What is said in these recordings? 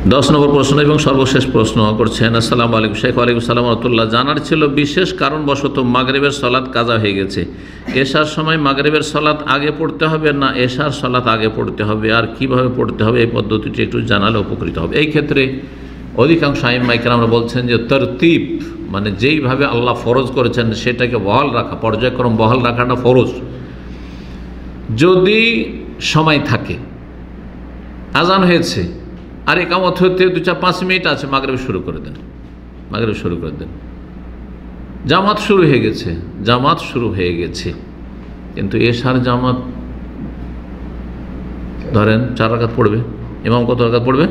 10 নম্বর প্রশ্ন এবং সর্বশেষ প্রশ্ন করছেন। আসসালামু আলাইকুম শেখ। ওয়ালাইকুম সালাম রাহমাতুল্লাহ। জানার ছিল বিশেষ কারণবশত মাগরিবের সালাত কাজা হয়ে গেছে, এশার সময় মাগরিবের সালাত আগে পড়তে হবে না এশার সালাত আগে পড়তে হবে, আর কিভাবে পড়তে হবে এই পদ্ধতিটি একটু জানালে উপকৃত হবে। এই ক্ষেত্রে অধিকাংশ আইম্মা ইকরামরা বলছেন যে তরতিব মানে যেইভাবে আল্লাহ ফরজ করেছেন সেটাকে বহাল রাখা, পর্যায়ক্রম বহাল রাখাটা ফরজ। যদি সময় থাকে, আজান হয়েছে আর একামত হতে 2-4-5 মিনিট আছে, মাগরিব শুরু করে দেন, মাগরিব শুরু করে দেন। জামাত শুরু হয়ে গেছে, জামাত শুরু হয়ে গেছে, কিন্তু এশার জামাত ধরেন 4 রাকাত পড়বে, ইমাম কত রাকাত পড়বে,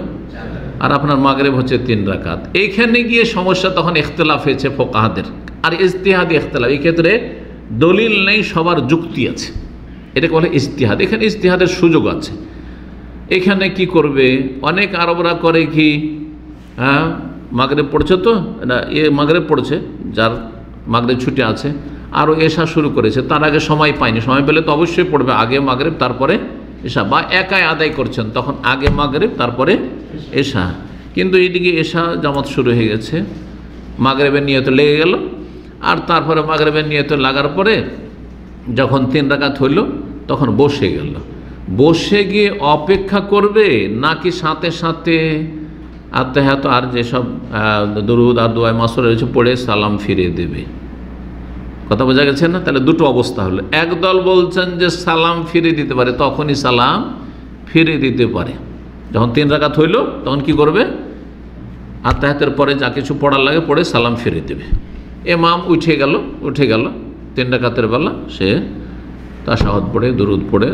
আর আপনার মাগরিব হচ্ছে 3 রাকাত। এইখানে গিয়ে সমস্যা তখন ইখতিলাফ হয়েছে ফুকাহাদের, আর ইজতিহাদি ইখতিলাফ। এই ক্ষেত্রে দলিল নেই, সবার যুক্তি আছে, এটাকে বলে ইজতিহাদ। এখানে ইজতিহাদের সুযোগ আছে। এখানে কি করবে, অনেক আরবরা করে কি, হ্যাঁ মাগরিব পড়ছে তো না, মাগরিব পড়ছে, যার মাগরিব ছুটি আছে, আরও এশা শুরু করেছে, তার আগে সময় পায়নি, সময় পেলে তো অবশ্যই পড়বে আগে মাগরিব তারপরে এশা, বা একাই আদায় করছেন তখন আগে মাগরিব তারপরে এশা। কিন্তু এইদিকে এশা জামাত শুরু হয়ে গেছে, মাগরিবের নিয়তে লেগে গেল, আর তারপরে মাগরিবের নিয়তে লাগার পরে যখন 3 রাকাত হইল তখন বসে গেল। বসে গিয়ে অপেক্ষা করবে নাকি সাথে সাথে আত্তাহিয়াত আর যেসব দরুদ আর দোয়া মাসুরা রয়েছে পড়ে সালাম ফিরিয়ে দেবে? কথা বোঝা গেছে না? তাহলে দুটো অবস্থা হলো। একদল বলছেন যে সালাম ফিরিয়ে দিতে পারে, তখনই সালাম ফিরিয়ে দিতে পারে। যখন 3 রাকাত হইল তখন কি করবে, আত্তাহিয়াতের পরে যা কিছু পড়ার লাগে পড়ে সালাম ফিরিয়ে দেবে। ইমাম উঠে গেল 3 রাকাতের বেলা, সে তাশাহুদ পড়ে দরুদ পড়ে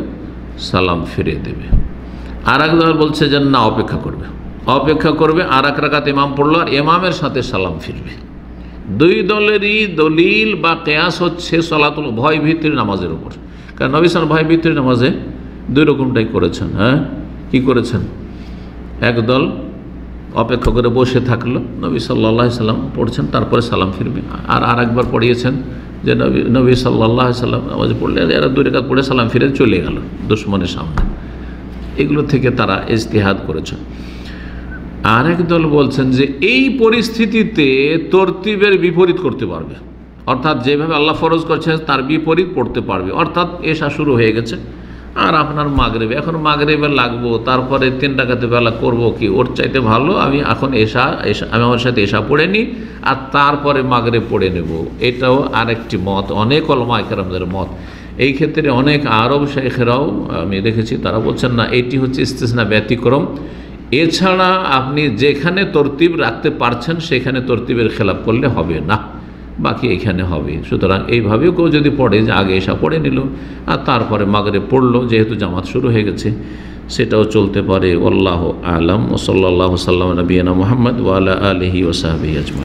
সালাম ফিরিয়ে দেবে। আর এক দল বলছে যে না, অপেক্ষা করবে, আর 1 রাকাত ইমাম পড়লো আর ইমামের সাথে সালাম ফিরবে। দুই দলেরই দলিল বা কিয়াস হচ্ছে সালাতুল ভয় ভীতির নামাজের উপর। কারণ নবী সাল্লাল্লাহু ভয় ভীতির নামাজে 2 রকমটাই করেছেন। হ্যাঁ, কি করেছেন? একদল অপেক্ষা করে বসে থাকলো, নবী সাল্লাল্লাহু আলাইহি সাল্লাম পড়ছেন, তারপরে সালাম ফিরবে। আর আরেকবার পড়িয়েছেন যে নবী সাল্লাল্লাহু আলাইহি সাল্লাম নামাজে পড়লে এরা 2 রাকাত পড়ে সালাম ফিরে চলে গেল দুশমনের সামনে। এগুলো থেকে তারা ইজতিহাদ করেছেন। আর এক দল বলছেন যে এই পরিস্থিতিতে তরতিবের বিপরীত করতে পারবে, অর্থাৎ যেভাবে আল্লাহ ফরজ করছেন তার বিপরীত পড়তে পারবে। অর্থাৎ এশা শুরু হয়ে গেছে আর আপনার মাগরিব, এখন মাগরিবে লাগবো, তারপরে 3 রাকাতের বেলা করবো কি, ওর চাইতে ভালো আমি এখন আমি আমার সাথে এশা পড়ে নিই আর তারপরে মাগরিব পড়ে নেব। এটাও আরেকটি মত, অনেক উলামা ইকরামদের মত। এই ক্ষেত্রে অনেক আরব শাইখেরাও আমি দেখেছি, তারা বলছেন না, এটি হচ্ছে ইস্তিসনা, ব্যতিক্রম। এছাড়া আপনি যেখানে তরতিব রাখতে পারছেন সেখানে তরতিবের খেলাপ করলে হবে না, বাকি এখানে হবে। সুতরাং এইভাবেও কেউ যদি পড়ে যে আগে এশা পড়ে নিল আর তারপরে মাগরিব পড়লো, যেহেতু জামাত শুরু হয়ে গেছে, সেটাও চলতে পারে। আল্লাহু আ'লাম। ওয়া সাল্লাল্লাহু সাল্লাম নবিয়ানা মুহাম্মদ ওয়া আলা আলিহি ওয়া সাহবিহি আজমাইন।